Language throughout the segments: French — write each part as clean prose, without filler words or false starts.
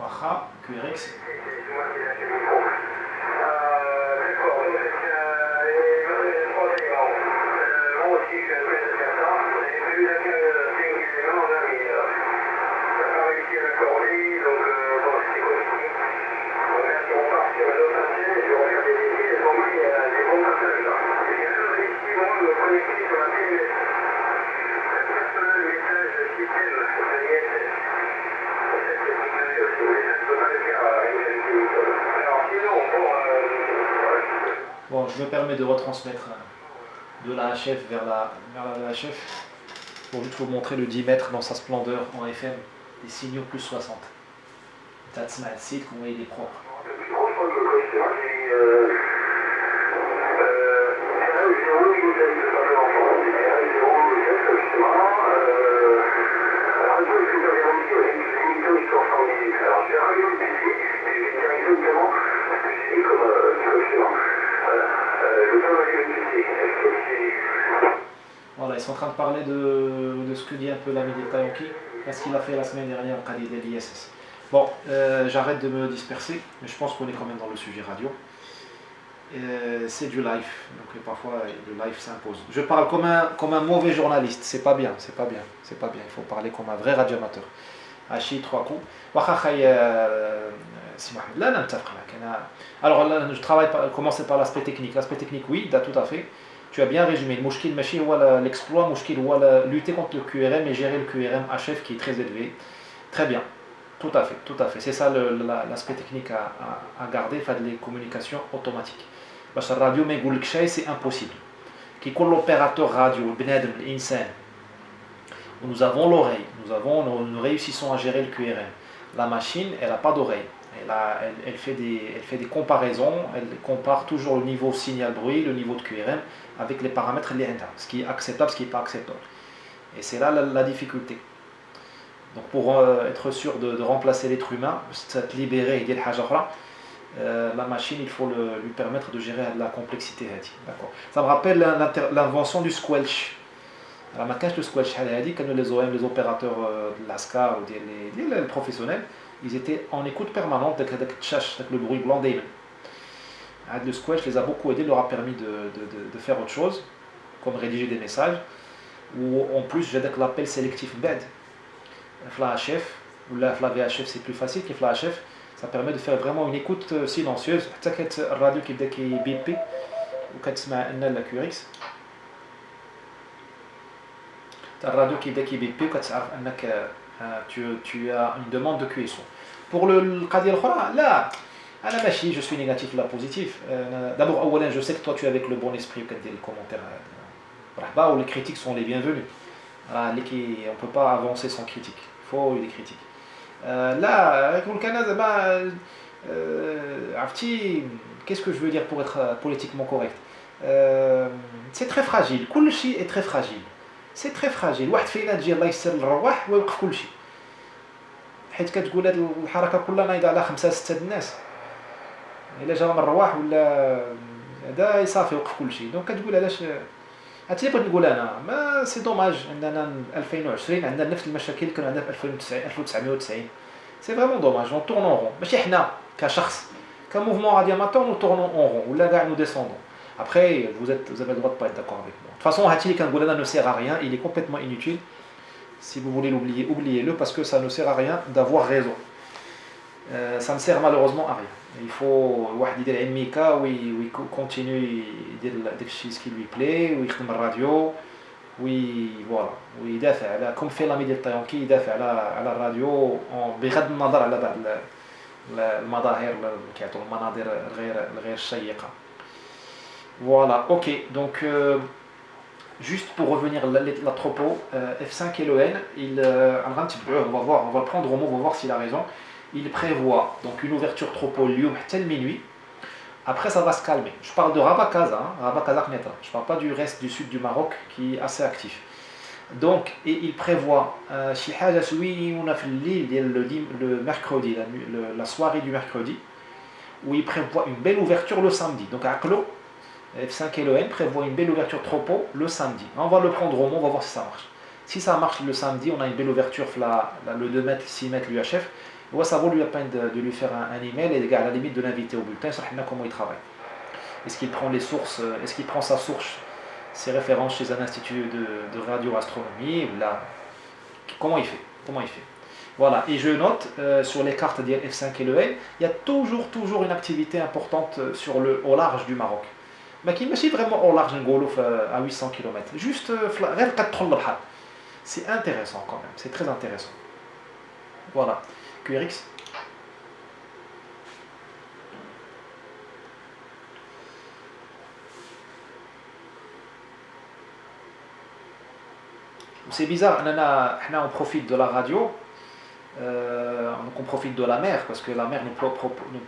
Waha, QRX. Bon, je me permets de retransmettre de la HF vers la VHF pour juste vous montrer le 10 mètres dans sa splendeur en FM, les signaux plus 60. Tatsma le site, vous voyez, il est propre. Voilà, ils sont en train de parler de ce que dit un peu l'ami des Tayanki, ce qu'il a fait la semaine dernière au Khalid l'ISS. Bon, j'arrête de me disperser, mais je pense qu'on est quand même dans le sujet radio. C'est du live, donc parfois le live s'impose. Je parle comme un mauvais journaliste, c'est pas bien, il faut parler comme un vrai radioamateur. Hachi, 3 coups. Alors là, je travaille commencer par l'aspect technique. L'aspect technique, oui, tout à fait. Tu as bien résumé. Le mouchkil, l'exploit, lutter contre le QRM et gérer le QRM HF qui est très élevé. Très bien. Tout à fait. C'est ça l'aspect technique à garder, faire des communications automatiques. Parce que la radio, c'est impossible. Qui est l'opérateur radio, le bnadem, l'insan. Nous avons l'oreille, nous réussissons à gérer le QRM. La machine, elle n'a pas d'oreille. Elle fait des comparaisons, elle compare toujours le niveau signal-bruit, le niveau de QRM, avec les paramètres, ce qui est acceptable, ce qui n'est pas acceptable. Et c'est là la difficulté. Donc pour être sûr de remplacer l'être humain, de libérer et dire la machine, il faut lui permettre de gérer la complexité. Ça me rappelle l'invention du squelch. Alors, ma cache le squelch, les OM, les opérateurs de l'ASCA ou les professionnels, ils étaient en écoute permanente avec le bruit blanc d'Amen. Le squelch les a beaucoup aidés, leur a permis de faire autre chose, comme rédiger des messages, ou en plus, j'ai l'appel sélectif bed. La HF, ou la VHF, c'est plus facile que la HF, ça permet de faire vraiment une écoute silencieuse. La radio qui bip, ou quand la QRX. La radio qui bip, tu as une demande de cuisson. Pour le cas là, je suis négatif là positif. D'abord, je sais que toi tu es avec le bon esprit quand tu le commentaire. Où les critiques sont les bienvenues. On ne peut pas avancer sans critique. Il faut des critiques. Là, avec le Canada, qu'est-ce que je veux dire pour être politiquement correct? C'est très fragile. Kulchi est très fragile. C'est très fragile. واحد فينا تجي الله يسر الرواح ويوقف كل شيء. حيت كتقول هذه الحركه كلها نايضه على 5 6 الناس. الا جا من الرواح ولا هذا يصافي يوقف كل شيء. دونك كتقول علاش هادشي اللي بغيت نقول انا ما سي دوماج اننا 2020 عندنا نفس المشاكل اللي كانوا عندنا في 1990. سي فريمون دوماج اون تورن اون رون ماشي حنا كشخص كموفمون رادياماتور نو تورنون اون رون ولا كاع نو ديسوندون. Après, vous avez le droit de ne pas être d'accord avec moi. De toute façon, Hatili Kangolana ne sert à rien, il est complètement inutile. Si vous voulez l'oublier, oubliez-le parce que ça ne sert à rien d'avoir raison. Ça ne sert malheureusement à rien. Il faut il continue de dire ce qui lui plaît, il fait la radio, voilà, comme fait l'ami de Tayanki, il fait à la radio بغض النظر على بعض المظاهر اللي كيعطوا المناظر غير شيقة. Voilà, ok, donc juste pour revenir à la tropo, F5 LEN, on va le prendre au mot, on va voir s'il a raison. Il prévoit donc une ouverture tropo Lyon tel minuit. Après ça va se calmer. Je parle de Rabat Kaza, je ne parle pas du reste du sud du Maroc qui est assez actif. Donc, et il prévoit le mercredi, la soirée du mercredi, où il prévoit une belle ouverture le samedi. Donc à Clos, F5 LEN prévoit une belle ouverture tropo le samedi. On va le prendre au mot, on va voir si ça marche. Si ça marche le samedi, on a une belle ouverture, le 2 mètres, 6 mètres l'UHF. Ça vaut lui la peine de lui faire un email et à la limite de l'inviter au bulletin, ça comment il travaille. Est-ce qu'il prend les sources, est-ce qu'il prend sa source, ses références chez un institut de radioastronomie ou là, comment il fait? Comment il fait? Voilà, et je note sur les cartes de F5 et le L, il y a toujours une activité importante au large du Maroc. Mais qui est vraiment au large à 800 km. Juste, c'est intéressant quand même, c'est très intéressant. Voilà, QRX. C'est bizarre, on profite de la radio, on profite de la mer, parce que la mer nous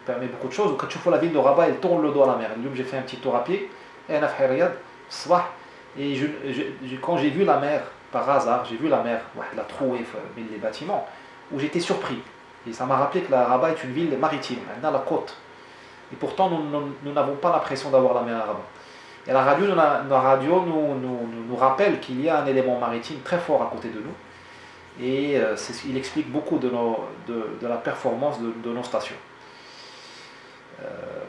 permet beaucoup de choses. Quand tu vois la ville de Rabat, elle tourne le dos à la mer. J'ai fait un petit tour à pied, et quand j'ai vu la mer, par hasard, j'ai vu la mer, la trouée, les bâtiments, où j'étais surpris. Et ça m'a rappelé que la Rabat est une ville maritime, elle a la côte. Et pourtant, nous n'avons pas l'impression d'avoir la mer à Rabat. Et la radio nous rappelle qu'il y a un élément maritime très fort à côté de nous. Et il explique beaucoup de la performance de nos stations.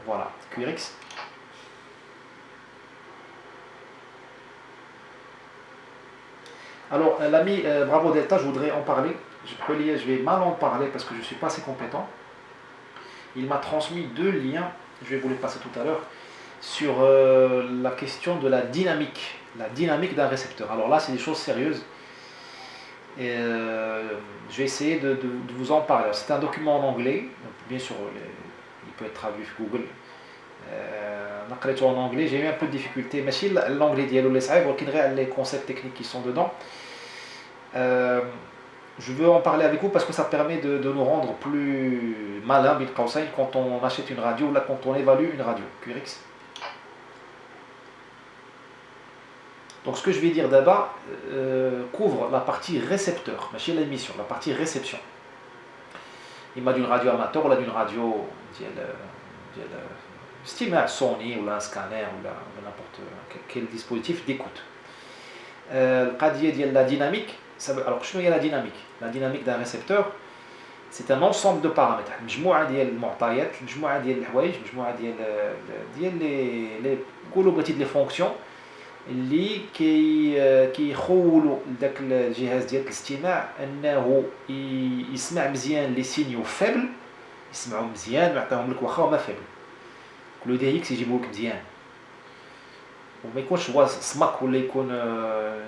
Voilà, QRX. Alors, l'ami Bravo Delta, je voudrais en parler. Je vais mal en parler parce que je ne suis pas assez compétent. Il m'a transmis 2 liens, je vais vous les passer tout à l'heure, sur la question de la dynamique d'un récepteur. Alors là, c'est des choses sérieuses. Et je vais essayer de vous en parler. C'est un document en anglais, bien sûr, il peut être traduit sur Google. En anglais, j'ai eu un peu de difficulté. Mais si l'anglais les concepts techniques qui sont dedans. Je veux en parler avec vous parce que ça permet de nous rendre plus malins quand on achète une radio ou là quand on évalue une radio. QRX. Donc ce que je vais dire d'abord couvre la partie récepteur, chez l'émission, la partie réception. Il m'a d'une radio amateur ou d'une radio style Sony ou un scanner ou n'importe quel dispositif d'écoute. La dynamique, alors je suis la dynamique. La dynamique d'un récepteur, c'est un ensemble de paramètres. مجموعة ديال المعطيات, مجموعة ديال الحوايج, مجموعة ديال les fonctions اللي كيخولوا لذاك الجهاز ديال الاستماع انه يسمع مزيان لي سينيو فيبل, يسمعوا مزيان ويعطيهم لك واخا هما فيبل. لو دي اكس يجيبوا لك مزيان وما يكونش هو سمك ولا يكون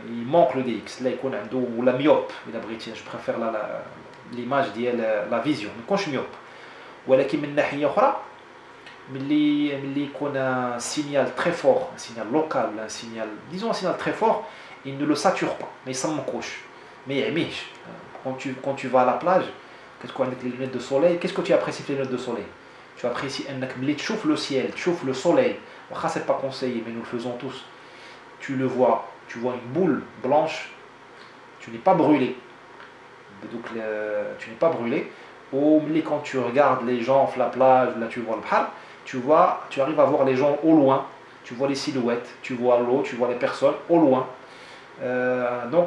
يمونك لو دي اكس, لا يكون عنده ولا ميوب الا بغيتي. جو بريفير ليماج ديال لا فيزيون ما يكونش ميوب. ولكن من ناحيه اخرى ملي يكون un signal très fort, un signal local, un signal très fort, il ne le sature pas, mais il s'emmouche, mais il يعميش. Quand tu vas à la plage, qu'est-ce qu'on a avec les lunettes de soleil, qu'est-ce que tu apprécies les lunettes de soleil? Tu apprécies انك tu chauffes le ciel, tu chauffes le soleil. C'est pas conseillé, mais nous le faisons tous. Tu le vois, tu vois une boule blanche, tu n'es pas brûlé. Donc tu n'es pas brûlé. Ou quand tu regardes les gens sur la plage, là tu vois le bhar, tu arrives à voir les gens au loin, tu vois les silhouettes, tu vois l'eau, tu vois les personnes au loin. Donc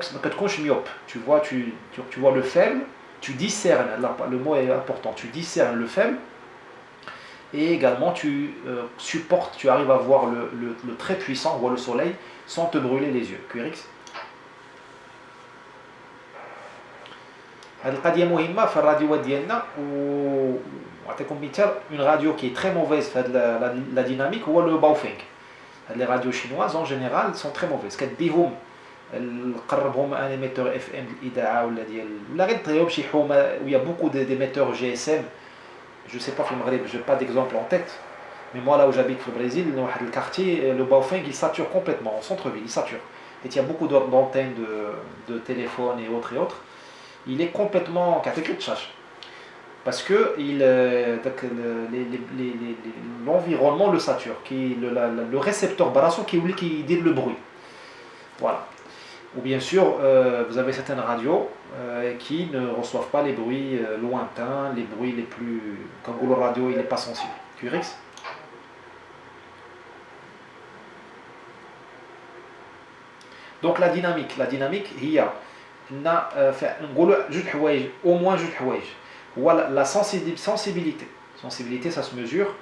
tu vois le faible, tu discernes, le mot est important, tu discernes le faible, et également tu supportes, tu arrives à voir le très puissant, voir le soleil, sans te brûler les yeux. QRX. هذه القضيه مهمه في الراديوات ديالنا ونعطيكم مثال. اون راديو كي تري موفيز في هذه لا ديناميك هو لو باوفينغ. هاد لي راديو شينواز اون جينيرال سون تري موفيز. كديهم قربهم ان ايميتور اف ام الاذاعه ولا غير تديهم شي حومه ويا بوكو ديميتور جي اس ام. جو سي با في المغرب, جو با ديكزومبل en tête, mais moi là où j'habite au Brésil, واحد الكارتي le باوفينغ il sature complètement en centre ville, il sature. Et il y a beaucoup d'antennes de téléphones et autres. Il est complètement parce que l'environnement le sature, le récepteur barasso qui dit le bruit. Voilà. Ou bien sûr, vous avez certaines radios qui ne reçoivent pas les bruits lointains, les bruits les plus. Quand le radio il n'est pas sensible. QRX. Donc la dynamique, il y a. نقولوا جوج حوايج, au moins جوج حوايج. Voilà la sensibilité. Sensibilité, ça se mesure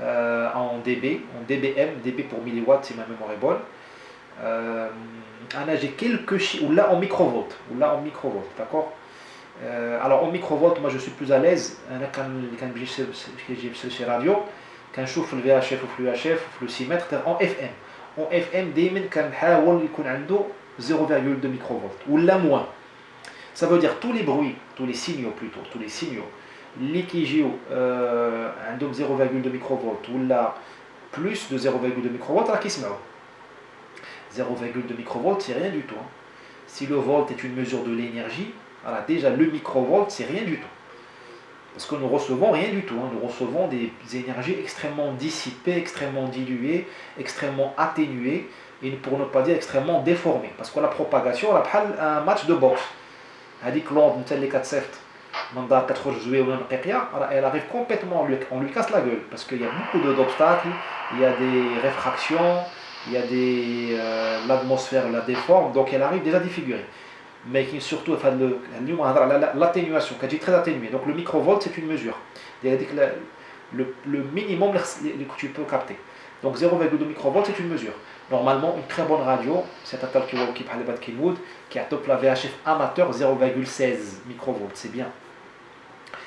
en dB, en dBm, dB pour milliwatts si ma mémoire est bonne. J'ai quelques chiffres, ou là en microvolts, d'accord. Alors en microvolts, moi je suis plus à l'aise. Quand j'ai chez radio, quand je chauffe le VHF ou le UHF ou le 6 mètres, en FM. En FM, دايما كنحاول يكون عنده 0,2 microvolts ou là moins. Ça veut dire tous les bruits, tous les signaux plutôt, tous les signaux, les qui jouent un 0,2 microvolts ou là plus de 0,2 microvolts, là qui se met. 0,2 microvolts, c'est rien du tout. Hein. Si le volt est une mesure de l'énergie, voilà, déjà le microvolt, c'est rien du tout. Parce que nous recevons rien du tout. Hein. Nous recevons des énergies extrêmement dissipées, extrêmement diluées, extrêmement atténuées, et pour ne pas dire extrêmement déformées. Parce que la propagation, on a un match de boxe. هذيك l'onde اللي كتصيفط من دار كتخرج زويه ولا نقيقيه elle arrive complètement, on lui casse la gueule parce qu'il y a beaucoup d'obstacles, il y a des réfractions, il y a l'atmosphère la déforme, donc elle arrive déjà défigurée. Mais qui surtout l'atténuation, qui est très atténuée. Donc le microvolt c'est une mesure, le minimum que tu peux capter. Donc 0,2 microvolts c'est une mesure. Normalement, une très bonne radio, c'est un tel qui a top la VHF amateur 0,16 microvolts, c'est bien.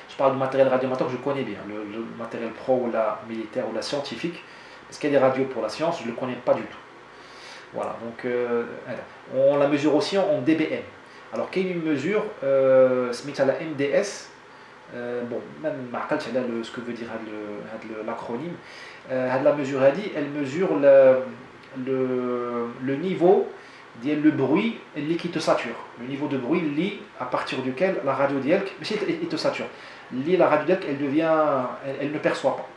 Je parle du matériel radioamateur que je connais bien, le matériel pro ou la militaire ou la scientifique. Parce qu'il y a des radios pour la science, je ne le connais pas du tout. Voilà, donc on la mesure aussi en dBm. Alors, quelle est une mesure, c'est la MDS. Bon, même ce que veut dire l'acronyme. La mesure elle mesure le niveau, le bruit qui te sature. Le niveau de bruit à partir duquel la radio te sature. La radio elle ne perçoit pas.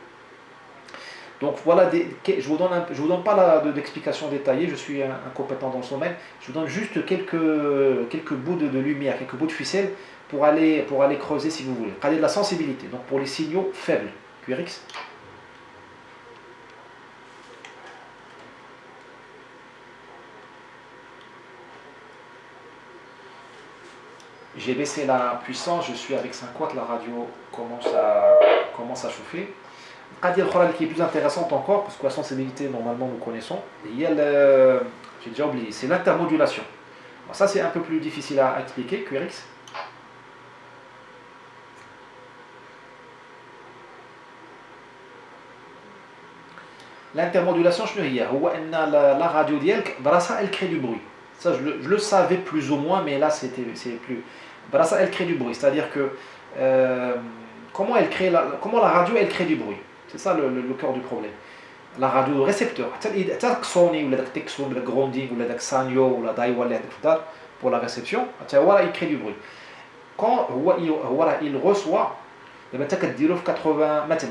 Donc voilà, je vous donne pas d'explication détaillée, je suis incompétent dans ce domaine, je vous donne juste quelques bouts de lumière, quelques bouts de ficelle pour aller creuser si vous voulez. Regardez de la sensibilité, donc pour les signaux faibles, QRX. J'ai baissé la puissance, je suis avec 5 watts, la radio commence à chauffer. Qui est plus intéressante encore, parce que la sensibilité, normalement, nous connaissons. Il y a j'ai déjà oublié, c'est l'intermodulation. Ça, c'est un peu plus difficile à expliquer, QRX. L'intermodulation, la radio elle crée du bruit. Ça, je le savais plus ou moins, mais là, c'est plus. Elle crée du bruit, c'est-à-dire que comment la radio elle crée du bruit. C'est ça le cœur du problème. La radio, le récepteur, Sony ou la Texon, ou la Grounding ou la Sanyo ou la Daiwa pour la réception, il crée du bruit. Quand il reçoit, il va 80 maintenant,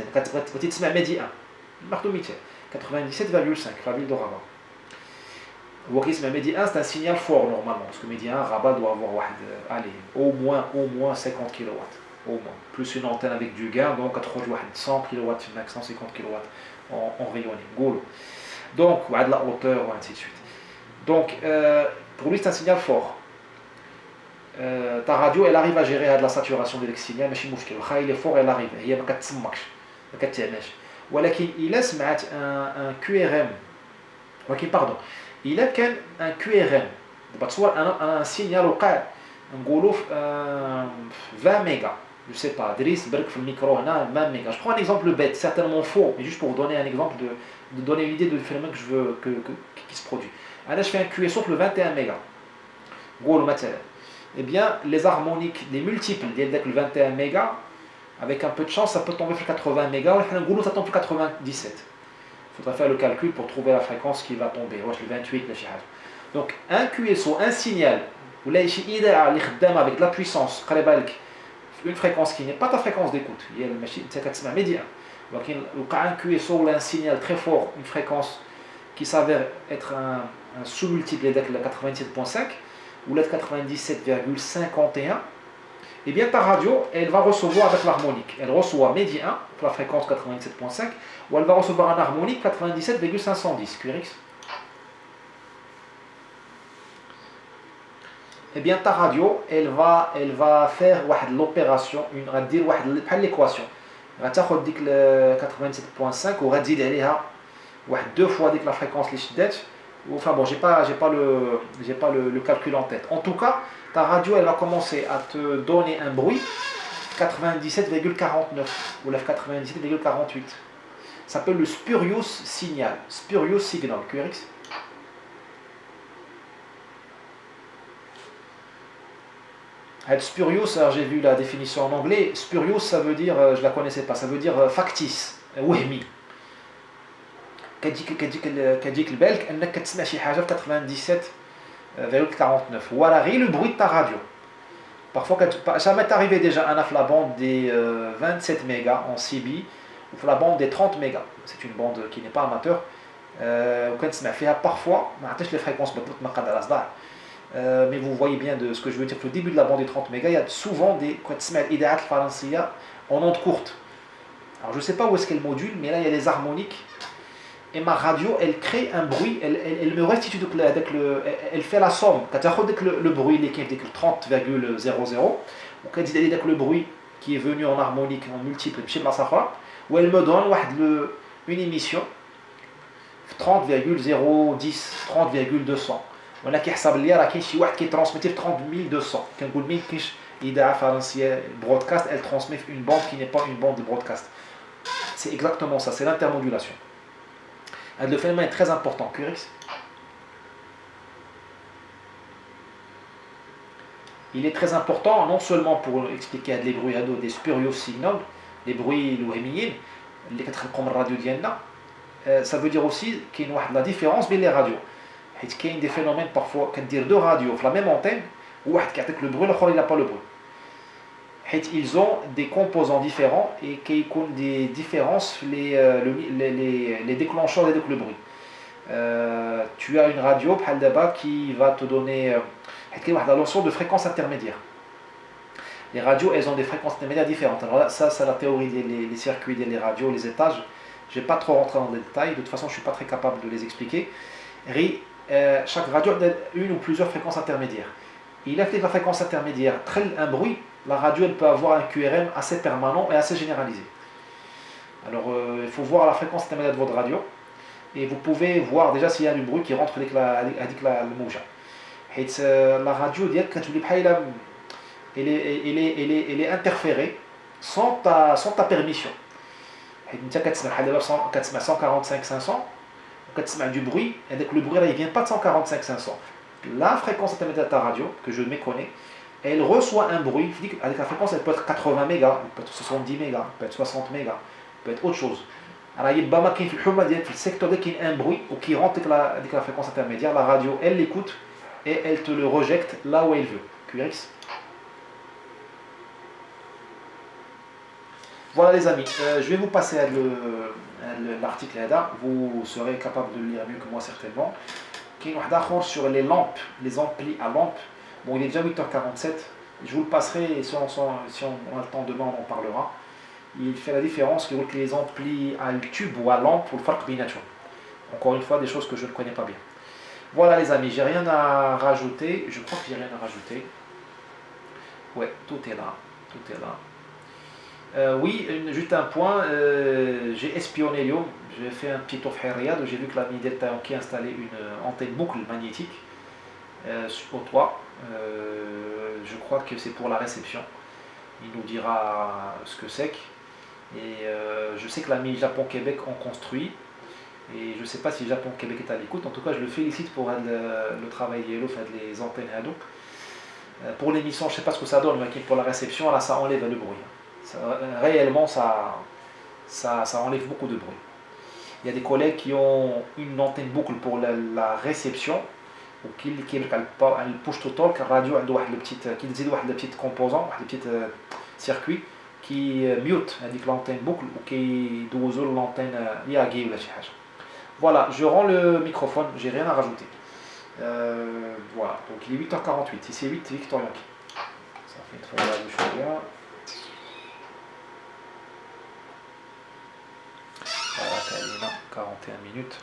tu تسمع ميدي 1 marteau 97,5 la ville de Rabat. Medi 1 c'est un signal fort normalement, parce que Medi 1, Rabat doit avoir au moins 50 kW. Au moins. Plus une antenne avec du gain, donc 100 kW, 150 kW en rayonnement. Donc, de la hauteur, ainsi de suite. Donc, pour lui, c'est un signal fort. Ta radio, elle arrive à gérer de la saturation de l'ex-signal, mais il est fort, elle arrive. Il n'y a pas de tsemmakch. Il laisse un QRM. Pardon. Il a un QRM. Un signal au cas. Un 20 mégas. Je sais pas, Driss, Berk, le micro, 20 mégas. Je prends un exemple bête, certainement faux, mais juste pour vous donner un exemple, de donner une idée du phénomène que je veux qui se produit. Alors, je fais un QSO pour le 21 mégas. Eh bien, les harmoniques, les multiples le 21 mégas, avec un peu de chance, ça peut tomber sur 80 mégas, ou ça tombe sur 97. Il faudra faire le calcul pour trouver la fréquence qui va tomber. Le 28, donc, un QSO, un signal, ou là, avec de la puissance, une fréquence qui n'est pas ta fréquence d'écoute, il y a le machine média. Donc, un QSO, un signal très fort, une fréquence qui s'avère être un sous-multiple de la 97.5 ou la 97,51, et bien ta radio, elle va recevoir avec l'harmonique. Elle reçoit média 1 pour la fréquence 97.5 ou elle va recevoir un harmonique 97,510 QRX. eh bien ta radio, elle va faire l'opération, l'équation. Elle va تاخد ديك 87.5 وغتزيد عليها deux fois dès que la fréquence les enfin bon, j'ai pas le calcul en tête. En tout cas, ta radio, elle va commencer à te donner un bruit 97,49 ou 97,48. Ça s'appelle le spurious signal, spurious signal, QRX. Spurious, alors j'ai vu la définition en anglais. Spurious, ça veut dire, je la connaissais pas, ça veut dire factice, وهمي. كتجيك البالك انك كتسمع شي حاجه في 97,49 ولا غير le bruit de ta radio. Parfois, ça m'est arrivé déjà à la bande des 27 mégas en CB ou la bande des 30 mégas. C'est une bande qui n'est pas amateur. Parfois, les fréquences, mais vous voyez bien de ce que je veux dire. Au début de la bande des 30 mégas, il y a souvent des en ondes courtes. Alors je ne sais pas où est-ce qu'elle module, mais là il y a des harmoniques. Et ma radio, elle crée un bruit, elle me restitue elle fait la somme. Quand le bruit qui est 30,00, le bruit qui est venu en harmonique, en multiple, où elle me donne une émission 30,010, 30,200. On a qui transmet 30,200. Broadcast, elle transmet une bande qui n'est pas une bande de broadcast. C'est exactement ça, c'est l'intermodulation. Le phénomène est très important. QRX. Il est très important non seulement pour expliquer les bruits des spurious signals, les bruits l'ouhémiyin, les quatre radio diana. Ça veut dire aussi qu'il y a la différence entre les radios. Il y a des phénomènes parfois qui dire deux radios sur la même antenne, où le bruit, l'autre il n'a pas le bruit. Ils ont des composants différents et qui ont des différences les déclencheurs avec le bruit. Tu as une radio qui va te donner la notion de fréquence intermédiaire. Les radios, elles ont des fréquences intermédiaires différentes. Alors là, ça c'est la théorie des circuits, des radios, les étages. Je ne vais pas trop rentrer dans les détails, de toute façon je ne suis pas très capable de les expliquer. Chaque radio a une ou plusieurs fréquences intermédiaires. Il a fait la fréquence intermédiaire, un bruit, la radio elle peut avoir un QRM assez permanent et assez généralisé. Alors il faut voir la fréquence intermédiaire de votre radio et vous pouvez voir déjà s'il y a du bruit qui rentre avec la mouja. La radio elle est interférée sans ta permission. Tu as 145 500 du bruit, et le bruit là, il ne vient pas de 145 500. La fréquence intermédiaire de ta radio, que je méconnais, elle reçoit un bruit, avec la fréquence, elle peut être 80 mégas, elle peut être 70 mégas, elle peut être 60 mégas, elle peut être autre chose. Alors, il y a le secteur qui a un bruit ou qui rentre avec la fréquence intermédiaire, la radio, elle l'écoute et elle te le rejette là où elle veut. QRX. Voilà les amis, je vais vous passer l'article là, vous serez capable de le lire mieux que moi certainement. Qui est sur les lampes, les amplis à lampe. Bon, il est déjà 8h47, je vous le passerai et si on a le temps demain on en parlera. Il fait la différence entre les amplis à tube ou à lampe pour le farq binatun. Encore une fois, des choses que je ne connais pas bien. Voilà les amis, j'ai rien à rajouter, je crois que j'ai rien à rajouter. Ouais, tout est là, tout est là. Oui, juste un point, j'ai espionné Lyon, j'ai fait un petit tour à Riyad où j'ai vu que la Delta qui a installé une antenne boucle magnétique au toit. Je crois que c'est pour la réception. Il nous dira ce que c'est. Et je sais que l'ami Japon-Québec en construit. Et je ne sais pas si Japon-Québec est à l'écoute. En tout cas, je le félicite pour le travail des antennes Hado. Pour l'émission, je ne sais pas ce que ça donne, mais pour la réception, là, ça enlève le bruit. Réellement, ça enlève beaucoup de bruit. Il y a des collègues qui ont une antenne boucle pour la réception ou qui push to talk radio a le petit composant, le petit circuit qui mute l'antenne boucle ou qui doit l'antenne liagée ou la chose. Voilà, je rends le microphone, j'ai rien à rajouter. Voilà, donc il est 8h48, ici 8 Victor Yankee. Ça fait une fois de choisir. Voilà, 41 minutes.